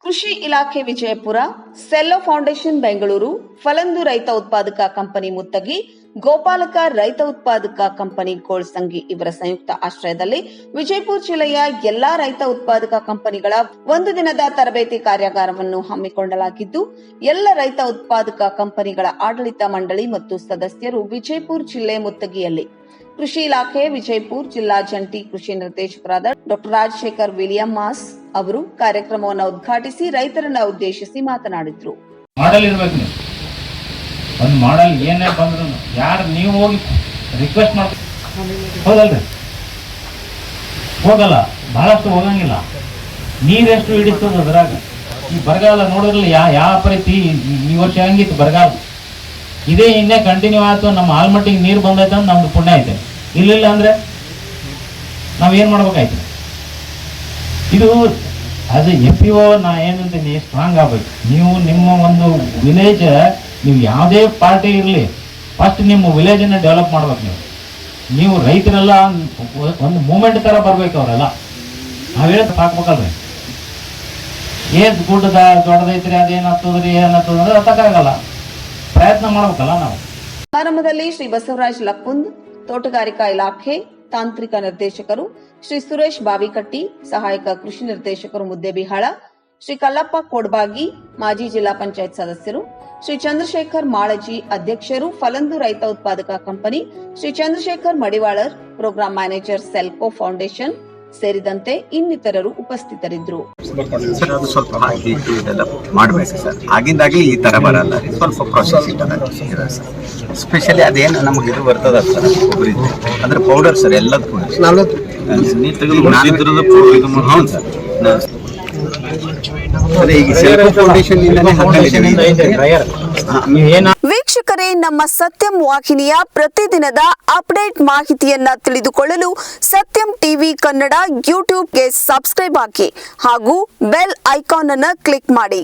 ಕೃಷಿ ಇಲಾಖೆ Vijayapura, cello foundation Bengaluru, ಫಲಂದು ರೈತ ಉತ್ಪಾದಕ ಕಂಪನಿ ಮುತ್ತಗಿ, ಗೋಪಾಲಕ ರೈತ ಉತ್ಪಾದಕ ಕಂಪನಿ ಗೋಳ್ಸಂಗಿ ಇವರ ಸಂಯುಕ್ತ ಆಶ್ರಯದಲ್ಲಿ ವಿಜಯಪುರ ಜಿಲ್ಲೆಯ ಎಲ್ಲಾ ರೈತ ಉತ್ಪಾದಕ ಕಂಪನಿಗಳ ಒಂದು ದಿನದ ತರಬೇತಿ ಕಾರ್ಯಾಗಾರವನ್ನು ಹಮ್ಮಿಕೊಳ್ಳಲಾಗಿದ್ದು, ಎಲ್ಲ ರೈತ ಉತ್ಪಾದಕ ಕಂಪನಿಗಳ ಆಡಳಿತ ಮಂಡಳಿ ಮತ್ತು ಸದಸ್ಯರು ವಿಜಯಪುರ ಜಿಲ್ಲೆ ಮುತ್ತಗಿಯಲ್ಲಿ ಕೃಷಿ ಇಲಾಖೆ ವಿಜಯಪುರ ಜಿಲ್ಲಾ ಜಂಟಿ ಕೃಷಿ ನಿರ್ದೇಶಕರಾದ ಡಾ ರಾಜಶೇಖರ್ ವಿಲಿಯಂ ಮಾಸ್ ಅವರು ಕಾರ್ಯಕ್ರಮವನ್ನು ಉದ್ಘಾಟಿಸಿ ರೈತರನ್ನ ಉದ್ದೇಶಿಸಿ ಮಾತನಾಡಿದರು. ಒಂದು ಮಾಡಲ್ ಏನೇ ಬಂದ್ರು ಯಾರು ನೀವು ಹೋಗಿ ರಿಕ್ವೆಸ್ಟ್ ಮಾಡ ಹೋಗಲ್ರಿ, ಹೋಗಲ್ಲ, ಬಹಳಷ್ಟು ಹೋಗಂಗಿಲ್ಲ. ನೀರೆಷ್ಟು ಹಿಡಿಸ್ತದ ಅದ್ರಾಗ. ಈ ಬರಗಾಲ ನೋಡಿದ್ರಲ್ಲ ಯಾವ ರೀತಿ ಈ ವರ್ಷ ಹೆಂಗಿತ್ತು ಬರಗಾಲ. ಇದೇ ಇನ್ನೇ ಕಂಟಿನ್ಯೂ ಆಯ್ತು, ನಮ್ಮ ಆಲ್ಮಟ್ಟಿಗೆ ನೀರು ಬಂದೈತೆ ಅಂತ ನಮ್ದು ಪುಣ್ಯ ಐತೆ. ಇಲ್ಲ ಅಂದ್ರೆ ನಾವೇನು ಮಾಡ್ಬೇಕಾಯ್ತು. ಇದು ಆಸ್ ಎ FPO ನಾ ಏನಂತೀನಿ, ಸ್ಟ್ರಾಂಗ್ ಆಗ್ಬೇಕು. ನೀವು ನಿಮ್ಮ ಒಂದು ವಿಲೇಜ್, ನೀವು ಯಾವುದೇ ಪಾರ್ಟಿ ಇರಲಿ, ಫಸ್ಟ್ ನಿಮ್ಮ ವಿಲೇಜನ್ನು ಡೆವಲಪ್ ಮಾಡ್ಬೇಕು. ನೀವು ರೈತರೆಲ್ಲ ಒಂದು ಮೂಮೆಂಟ್ ಥರ ಬರ್ಬೇಕು. ಅವರೆಲ್ಲ ನಾವು ಹೇಳಿ ಹಾಕ್ಬೇಕಲ್ರಿ. ಏನ್ ಗುಡ್ಡದ ದೊಡ್ಡದೈತ್ರಿ, ಅದೇನಾಗ್ತದ್ರಿ ಏನಾಗ್ತದ ಅರ್ಥಕ್ಕಾಗಲ್ಲ. ಪ್ರಯತ್ನ ಮಾಡ್ಬೇಕಲ್ಲ ನಾವು. ಸಮಾರಂಭದಲ್ಲಿ ಶ್ರೀ ಬಸವರಾಜ್ ಲಕ್ಕುಂದ್, ತೋಟಗಾರಿಕಾ ಇಲಾಖೆ ತಾಂತ್ರಿಕ ನಿರ್ದೇಶಕರು ಶ್ರೀ ಸುರೇಶ್ ಬಾವಿಕಟ್ಟಿ, ಸಹಾಯಕ ಕೃಷಿ ನಿರ್ದೇಶಕರು ಮುದ್ದೇಬಿಹಾಳ, ಶ್ರೀ ಕಲ್ಲಪ್ಪ ಕೋಡ್ಬಾಗಿ, ಮಾಜಿ ಜಿಲ್ಲಾ ಪಂಚಾಯತ್ ಸದಸ್ಯರು, ಶ್ರೀ ಚಂದ್ರಶೇಖರ್ ಮಾಳಜಿ ಅಧ್ಯಕ್ಷರು, ಫಲಂದು ರೈತ ಉತ್ಪಾದಕ company, Shri Chandrashekhar Madivalar, program manager, Selco foundation ಸೇರಿದಂತೆ ಇನ್ನಿತರರು ಉಪಸ್ಥಿತರಿದ್ದರು. ಸರ್, ಅದು ಸ್ವಲ್ಪ ಹಾಕಿ ಇದೆಲ್ಲ ಮಾಡಬೇಕು ಸರ್. ಆಗಿಂದಾಗಲಿ ಈ ತರ ಬರಲ್ಲ, ಸ್ವಲ್ಪ ಪ್ರೊಸೆಸ್ ಇದೆ ಸರ್. ಸ್ಪೆಷಲಿ ಅದೇನು ನಮಗೆ ಇದು ಬರ್ತದ ಸರ್, ಕೊಬ್ಬರಿ ಅಂದ್ರೆ ಪೌಡರ್ ಸರ್, ಎಲ್ಲದಕ್ಕೂ ಹೌದು ಸರ್. ವೀಕ್ಷಕರೇ, ನಮ್ಮ ಸತ್ಯಂ ವಾಹಿನಿಯ ಪ್ರತಿದಿನದ ಅಪ್ಡೇಟ್ ಮಾಹಿತಿಯನ್ನ ತಿಳಿದುಕೊಳ್ಳಲು ಸತ್ಯಂ ಟಿವಿ ಕನ್ನಡ ಯೂಟ್ಯೂಬ್ಗೆ ಸಬ್ಸ್ಕ್ರೈಬ್ ಆಗಿ ಹಾಗೂ ಬೆಲ್ ಐಕಾನ್ ಅನ್ನು ಕ್ಲಿಕ್ ಮಾಡಿ.